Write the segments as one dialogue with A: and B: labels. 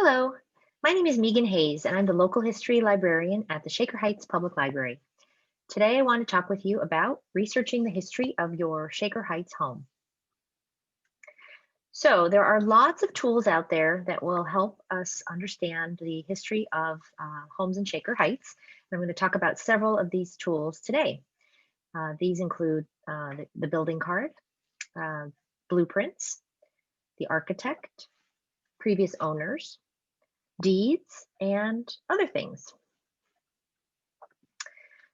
A: Hello, my name is Megan Hayes, and I'm the local history librarian at the Shaker Heights Public Library. Today, I want to talk with you about researching the history of your Shaker Heights home. So, there are lots of tools out there that will help us understand the history of homes in Shaker Heights. And I'm going to talk about several of these tools today. These include the building card, uh, blueprints, the architect, previous owners, deeds, and other things.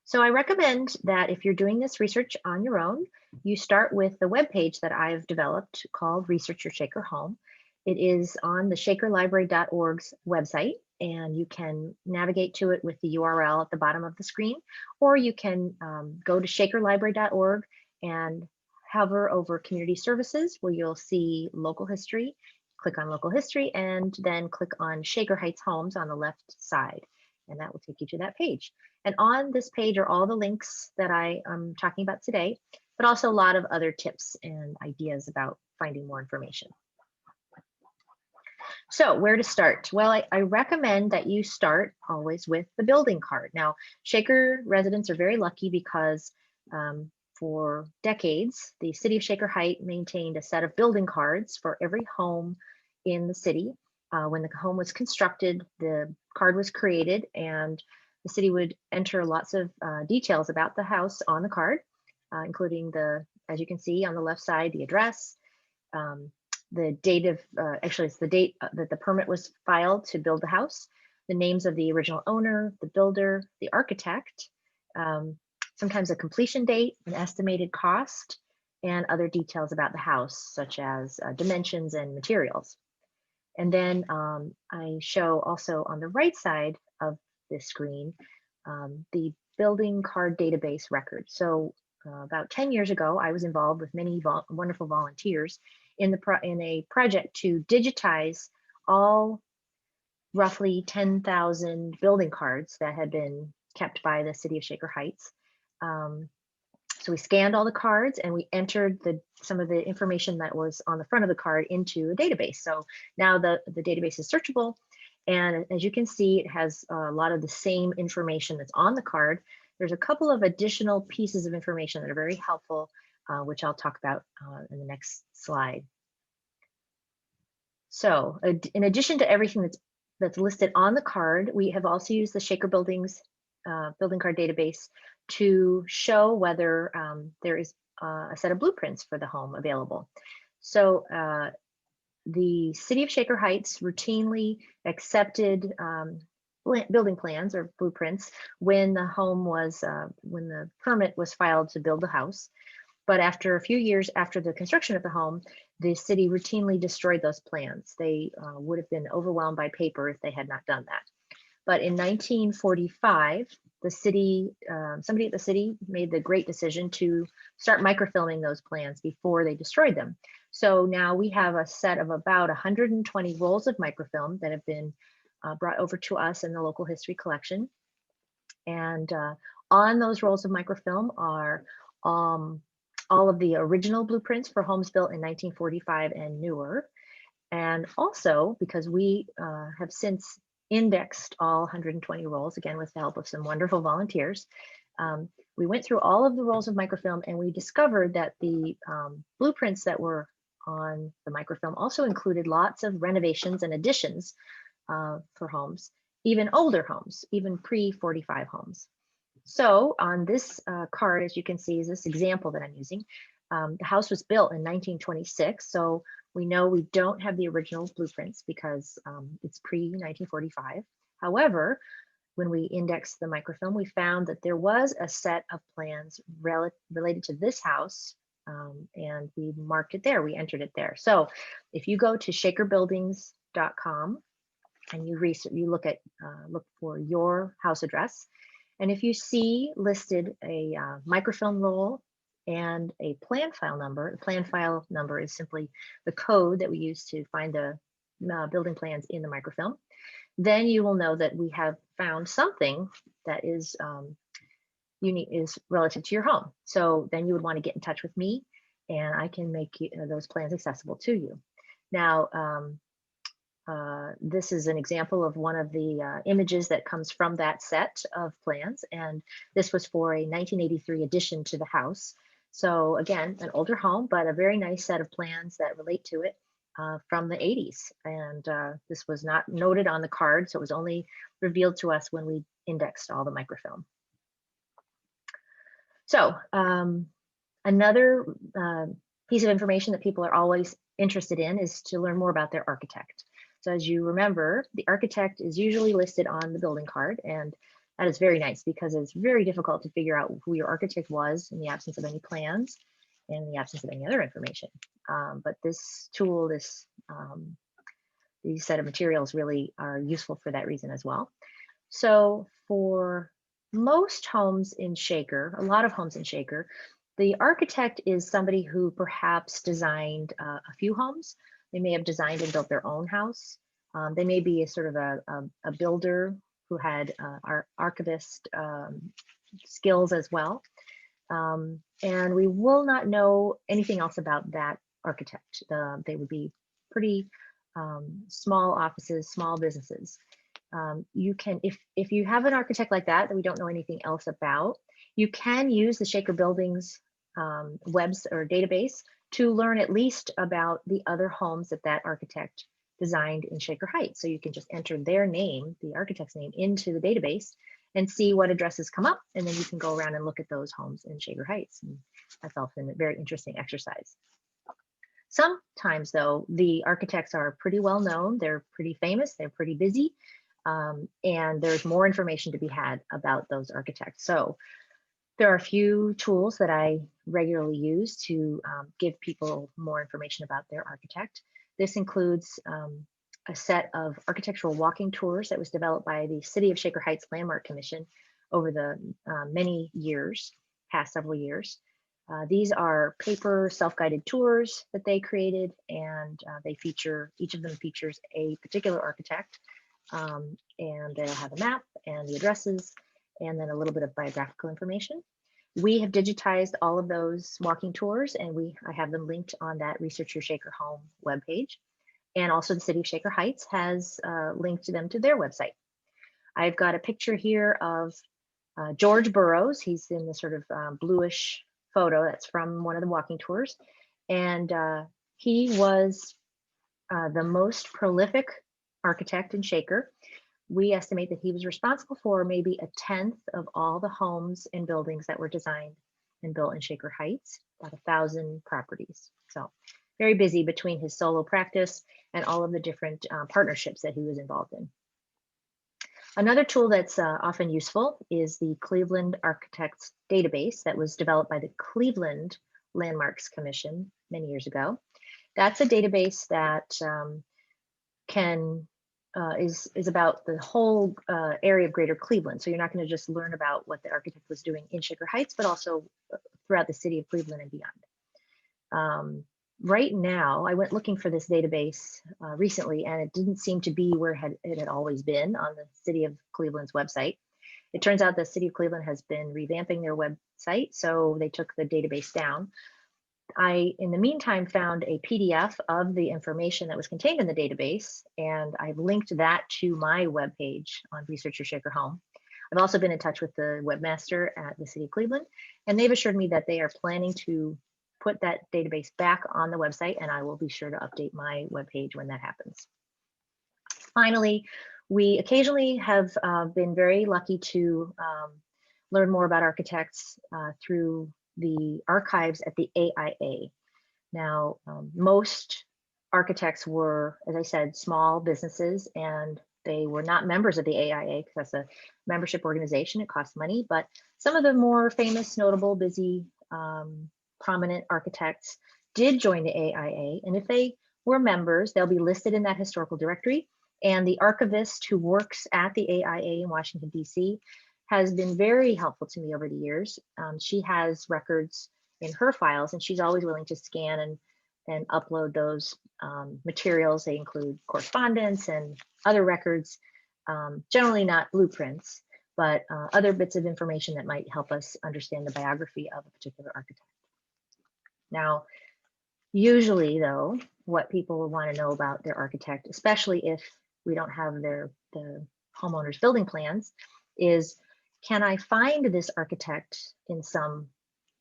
A: So I recommend that if you're doing this research on your own, you start with the webpage that I've developed called Research Your Shaker Home. It is on the shakerlibrary.org's website, and you can navigate to it with the URL at the bottom of the screen, or you can go to shakerlibrary.org and hover over Community Services, where you'll see Local History. Click on Local History, and then click on Shaker Heights Homes on the left side, and that will take you to that page. And on this page are all the links that I am talking about today, but also a lot of other tips and ideas about finding more information. So where to start? Well, I recommend that you start always with the building card. Now, Shaker residents are very lucky because for decades, the city of Shaker Heights maintained a set of building cards for every home in the city. When the home was constructed, the card was created, and the city would enter lots of details about the house on the card, including as you can see on the left side, the address, the date of, actually it's the date that the permit was filed to build the house, the names of the original owner, the builder, the architect, sometimes a completion date, an estimated cost, and other details about the house, such as dimensions and materials. And then I show also on the right side of this screen the building card database record. So about 10 years ago, I was involved with many wonderful volunteers in a project to digitize all roughly 10,000 building cards that had been kept by the city of Shaker Heights. So we scanned all the cards and we entered some of the information that was on the front of the card into a database. So now the database is searchable. And as you can see, it has a lot of the same information that's on the card. There's a couple of additional pieces of information that are very helpful, which I'll talk about in the next slide. So in addition to everything that's listed on the card, we have also used the Shaker Buildings building card database to show whether there is a set of blueprints for the home available. So the city of Shaker Heights routinely accepted building plans or blueprints when when the permit was filed to build the house. But after a few years after the construction of the home, the city routinely destroyed those plans. They would have been overwhelmed by paper if they had not done that. But in 1945, the city, somebody at the city made the great decision to start microfilming those plans before they destroyed them. So now we have a set of about 120 rolls of microfilm that have been brought over to us in the local history collection. And on those rolls of microfilm are all of the original blueprints for homes built in 1945 and newer. And also, because we have since indexed all 120 rolls, again with the help of some wonderful volunteers, we went through all of the rolls of microfilm and we discovered that the blueprints that were on the microfilm also included lots of renovations and additions for homes, even older homes, even pre-45 homes. So on this card, as you can see, is this example that I'm using. The house was built in 1926, so we know we don't have the original blueprints because it's pre-1945. However, when we indexed the microfilm, we found that there was a set of plans related to this house, and we marked it there, we entered it there. So if you go to shakerbuildings.com and you look for your house address, and if you see listed a microfilm roll and a plan file number, the plan file number is simply the code that we use to find the building plans in the microfilm, then you will know that we have found something that is unique, is relative to your home. So then you would want to get in touch with me and I can make those plans accessible to you. Now, This is an example of one of the images that comes from that set of plans, and this was for a 1983 addition to the house. So again, an older home, but a very nice set of plans that relate to it from the 80s. And this was not noted on the card, so it was only revealed to us when we indexed all the microfilm. So another piece of information that people are always interested in is to learn more about their architect. So as you remember, the architect is usually listed on the building card, and that is very nice because it's very difficult to figure out who your architect was in the absence of any plans and in the absence of any other information. But this tool, these set of materials really are useful for that reason as well. So for most homes in Shaker, a lot of homes in Shaker, the architect is somebody who perhaps designed a few homes. They may have designed and built their own house. They may be a sort of a builder who had archivist skills as well. And we will not know anything else about that architect. They would be pretty small offices, small businesses. You can, if you have an architect like that we don't know anything else about, you can use the Shaker Buildings webs or database to learn at least about the other homes that that architect designed in Shaker Heights. So you can just enter their name, the architect's name, into the database and see what addresses come up, and then you can go around and look at those homes in Shaker Heights. And that's often a very interesting exercise. Sometimes though, the architects are pretty well known, they're pretty famous, they're pretty busy, and there's more information to be had about those architects. So there are a few tools that I regularly use to give people more information about their architect. This includes a set of architectural walking tours that was developed by the City of Shaker Heights Landmark Commission over the many years, past several years. These are paper self-guided tours that they created, and they feature, each of them features a particular architect, and they'll have a map and the addresses, and then a little bit of biographical information. We have digitized all of those walking tours, and I have them linked on that Research Your Shaker Home webpage. And also the City of Shaker Heights has linked them to their website. I've got a picture here of George Burroughs. He's in the sort of bluish photo that's from one of the walking tours. And he was the most prolific architect in Shaker. We estimate that he was responsible for maybe 1/10 of all the homes and buildings that were designed and built in Shaker Heights, about 1,000 properties. So very busy between his solo practice and all of the different partnerships that he was involved in. Another tool that's often useful is the Cleveland Architects Database that was developed by the Cleveland Landmarks Commission many years ago. That's a database that is about the whole area of Greater Cleveland. So you're not going to just learn about what the architect was doing in Shaker Heights, but also throughout the city of Cleveland and beyond. Right now, I went looking for this database recently, and it didn't seem to be where it had always been on the City of Cleveland's website. It turns out the City of Cleveland has been revamping their website, so they took the database down. I, in the meantime, found a PDF of the information that was contained in the database, and I've linked that to my webpage on Research Your Shaker Home. I've also been in touch with the webmaster at the City of Cleveland, and they've assured me that they are planning to put that database back on the website, and I will be sure to update my webpage when that happens. Finally, we occasionally have been very lucky to learn more about architects through the archives at the AIA. Now, most architects were, as I said, small businesses, and they were not members of the AIA because that's a membership organization. It costs money, but some of the more famous, notable, busy, prominent architects did join the AIA, and if they were members, they'll be listed in that historical directory. And the archivist who works at the AIA in Washington, D.C. has been very helpful to me over the years. She has records in her files, and she's always willing to scan and upload those materials. They include correspondence and other records, generally not blueprints, but other bits of information that might help us understand the biography of a particular architect. Now, Usually though, what people want to know about their architect, especially if we don't have the homeowner's building plans, is can I find this architect in some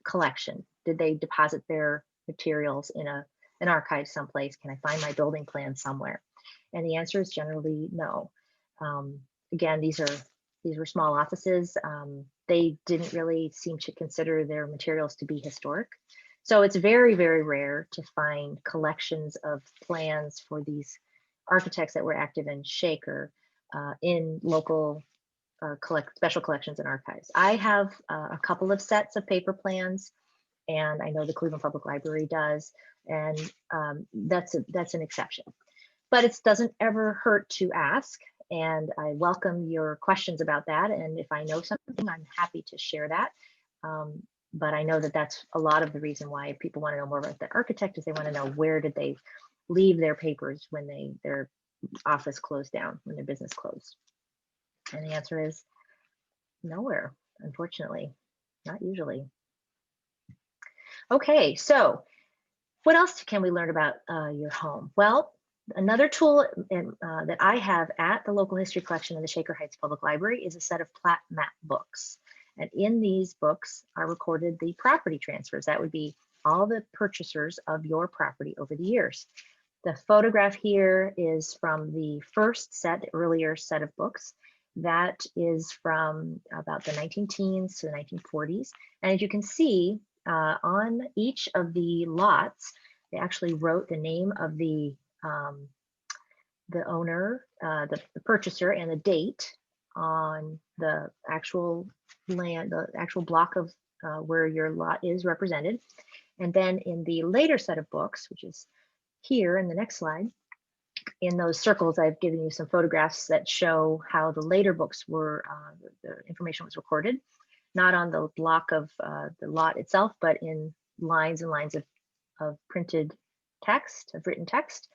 A: collection? Did they deposit their materials in an archive someplace? Can I find my building plan somewhere? And the answer is generally no. Again, these were small offices. They didn't really seem to consider their materials to be historic. So it's very, very rare to find collections of plans for these architects that were active in Shaker in local special collections and archives. I have a couple of sets of paper plans, and I know the Cleveland Public Library does, and that's an exception. But it doesn't ever hurt to ask, and I welcome your questions about that. And if I know something, I'm happy to share that. But I know that that's a lot of the reason why people want to know more about the architect, is they want to know where did they leave their papers when their office closed down, when their business closed. And the answer is nowhere, unfortunately, not usually. Okay, so what else can we learn about your home? Well, another tool that I have at the local history collection of the Shaker Heights Public Library is a set of Plat Map Books. And in these books are recorded the property transfers. That would be all the purchasers of your property over the years. The photograph here is from the first set, the earlier set of books. That is from about the 19-teens to the 1940s. And as you can see, on each of the lots, they actually wrote the name of the owner, the purchaser, and the date on the actual land, the actual block of where your lot is represented. And then in the later set of books, which is here in the next slide, in those circles, I've given you some photographs that show how the later books were, the information was recorded, not on the block of the lot itself, but in lines and lines of printed text, of written text.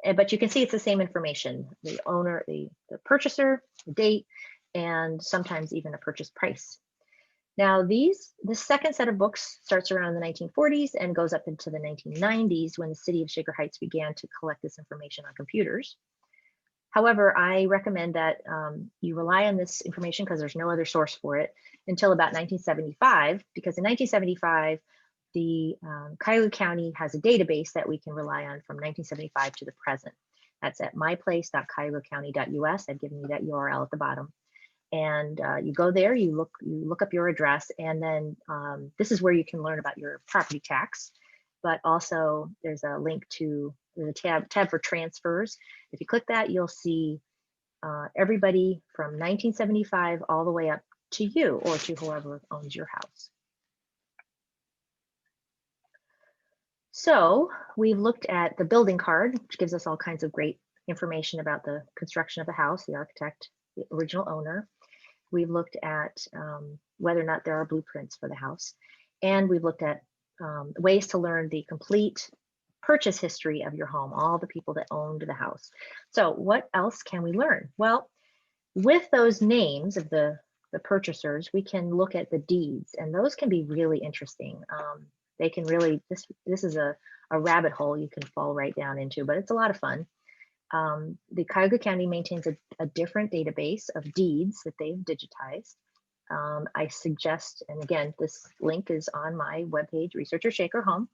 A: But you can see it's the same information: the owner, the purchaser, the date, and sometimes even a purchase price. Now, the second set of books starts around the 1940s and goes up into the 1990s, when the city of Shaker Heights began to collect this information on computers. However, I recommend that you rely on this information, because there's no other source for it, until about 1975, because in 1975, the Cuyahoga County has a database that we can rely on from 1975 to the present. That's at myplace.cuyahogacounty.us. I've given you that URL at the bottom. And you go there, you look up your address, and then this is where you can learn about your property tax. But also there's a link to the tab for transfers. If you click that, you'll see everybody from 1975 all the way up to you or to whoever owns your house. So we've looked at the building card, which gives us all kinds of great information about the construction of the house, the architect, the original owner. We've looked at whether or not there are blueprints for the house. And we've looked at ways to learn the complete purchase history of your home, all the people that owned the house. So what else can we learn? Well, with those names of the purchasers, we can look at the deeds, and those can be really interesting. They can really, this is a rabbit hole you can fall right down into, but it's a lot of fun. The Cuyahoga County maintains a different database of deeds that they've digitized. I suggest, and again, this link is on my webpage, Researcher Shaker Home.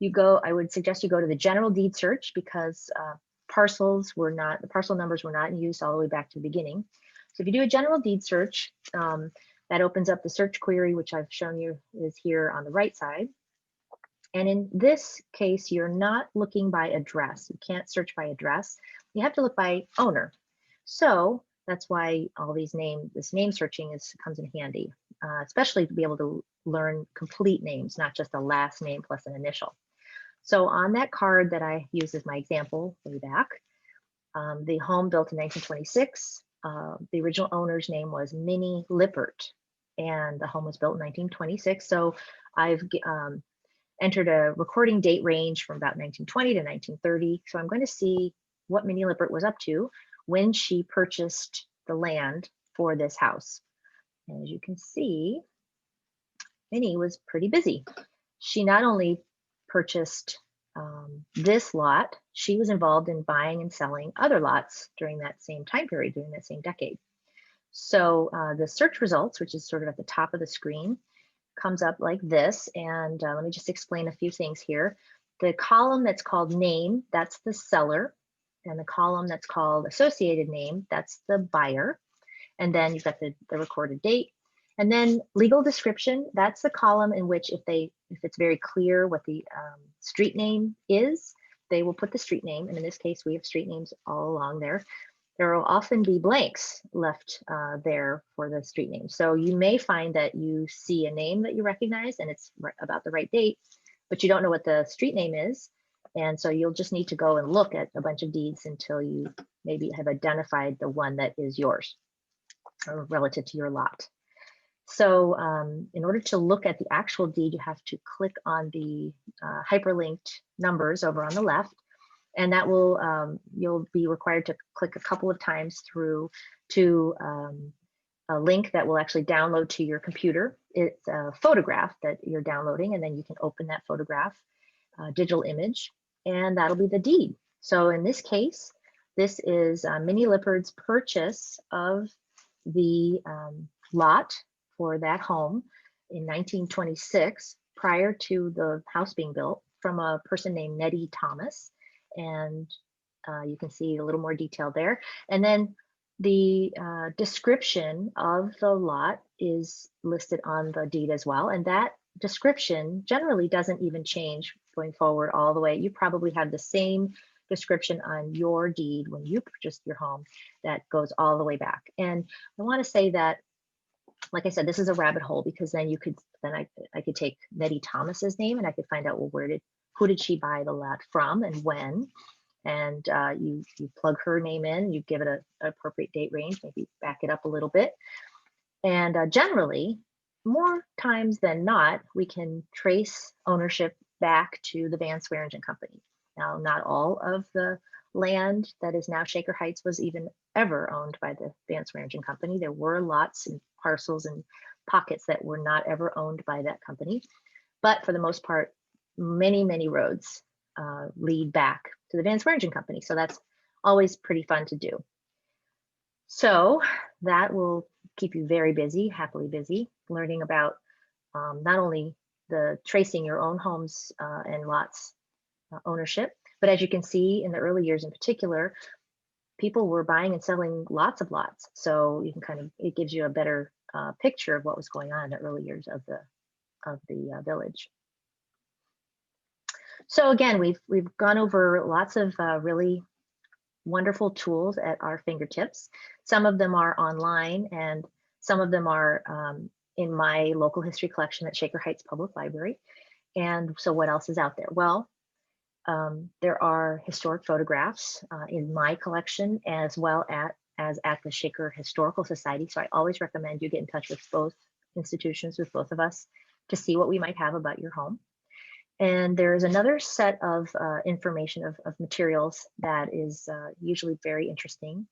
A: I would suggest you go to the general deed search, because the parcel numbers were not in use all the way back to the beginning. So if you do a general deed search, that opens up the search query, which I've shown you is here on the right side. And in this case, you're not looking by address. You can't search by address. You have to look by owner. So that's why all this name searching comes in handy, especially to be able to learn complete names, not just a last name plus an initial. So on that card that I used as my example way back, the home built in 1926, the original owner's name was Minnie Lippert, and the home was built in 1926. So I've entered a recording date range from about 1920 to 1930. So I'm going to see what Minnie Lippert was up to when she purchased the land for this house. And as you can see, Minnie was pretty busy. She not only purchased this lot, she was involved in buying and selling other lots during that same time period, during that same decade. So the search results, which is sort of at the top of the screen, comes up like this. And let me just explain a few things here. The column that's called name, that's the seller. And the column that's called associated name, that's the buyer. And then you've got the recorded date. And then legal description, that's the column in which if it's very clear what the street name is, they will put the street name. And in this case, we have street names all along there. There will often be blanks left there for the street name. So you may find that you see a name that you recognize and it's about the right date, but you don't know what the street name is. And so you'll just need to go and look at a bunch of deeds until you maybe have identified the one that is yours or relative to your lot. So in order to look at the actual deed, you have to click on the hyperlinked numbers over on the left. And that will, you'll be required to click a couple of times through to a link that will actually download to your computer. It's a photograph that you're downloading, and then you can open that photograph, digital image, and that'll be the deed. So in this case, this is Minnie Lippard's purchase of the lot for that home in 1926, prior to the house being built, from a person named Nettie Thomas. And you can see a little more detail there. And then the description of the lot is listed on the deed as well. And that description generally doesn't even change going forward all the way. You probably have the same description on your deed when you purchased your home that goes all the way back. And I want to say that, like I said, this is a rabbit hole, because then I could take Nettie Thomas's name and I could find out, well, who did she buy the lot from and when? And you plug her name in, you give it an appropriate date range, maybe back it up a little bit. And generally, more times than not, we can trace ownership back to the Van Swearingen Company. Now, not all of the land that is now Shaker Heights was even ever owned by the Van Swearingen Company. There were lots and parcels and pockets that were not ever owned by that company. But for the most part, many, many roads lead back to the Van Swearingen Company. So that's always pretty fun to do. So that will keep you very busy, happily busy, learning about not only the tracing your own homes and lots ownership, but as you can see in the early years in particular, people were buying and selling lots of lots. So you can it gives you a better picture of what was going on in the early years of the village. So again, we've gone over lots of really wonderful tools at our fingertips. Some of them are online, and some of them are in my local history collection at Shaker Heights Public Library. And so what else is out there? Well, there are historic photographs in my collection, as well as at the Shaker Historical Society. So I always recommend you get in touch with both institutions, with both of us, to see what we might have about your home. And there's another set of information of materials that is usually very interesting.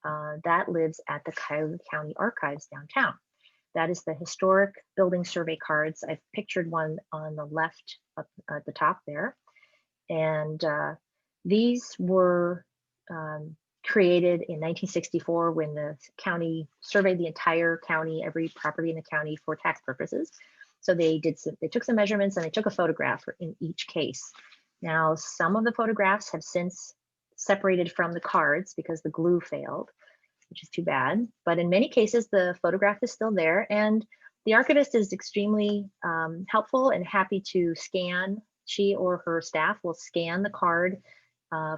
A: That lives at the Cuyahoga County Archives downtown. That is the historic building survey cards. I've pictured one on the left up at the top there. And these were created in 1964 when the county surveyed the entire county, every property in the county, for tax purposes. So they took some measurements and they took a photograph in each case. Now, some of the photographs have since separated from the cards because the glue failed, which is too bad. But in many cases, the photograph is still there, and the archivist is extremely helpful and happy to scan. She or her staff will scan the card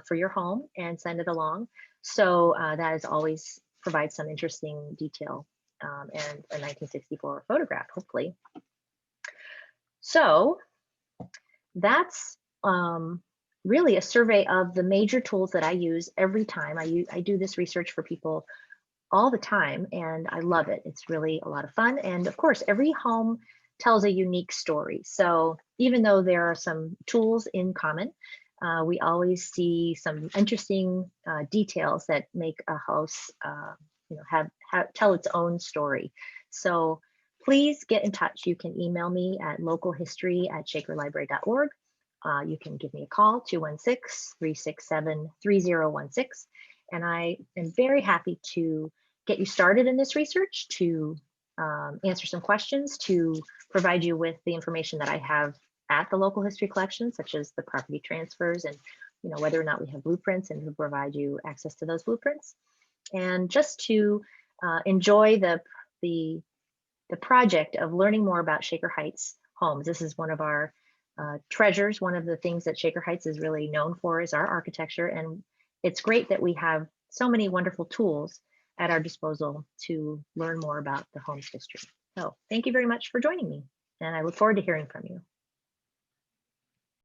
A: for your home and send it along. So that is always provides some interesting detail and a 1964 photograph, hopefully. So that's really a survey of the major tools that I use every time. I do this research for people all the time, and I love it. It's really a lot of fun. And of course, every home tells a unique story. So even though there are some tools in common, we always see some interesting details that make a house tell its own story. So please get in touch. You can email me at localhistory@shakerlibrary.org, you can give me a call, 216-367-3016. And I am very happy to get you started in this research, to answer some questions, to provide you with the information that I have at the local history collection, such as the property transfers and whether or not we have blueprints, and to provide you access to those blueprints. And just to enjoy the project of learning more about Shaker Heights homes. This is one of our treasures. One of the things that Shaker Heights is really known for is our architecture. And it's great that we have so many wonderful tools at our disposal to learn more about the home's history. So thank you very much for joining me, and I look forward to hearing from you.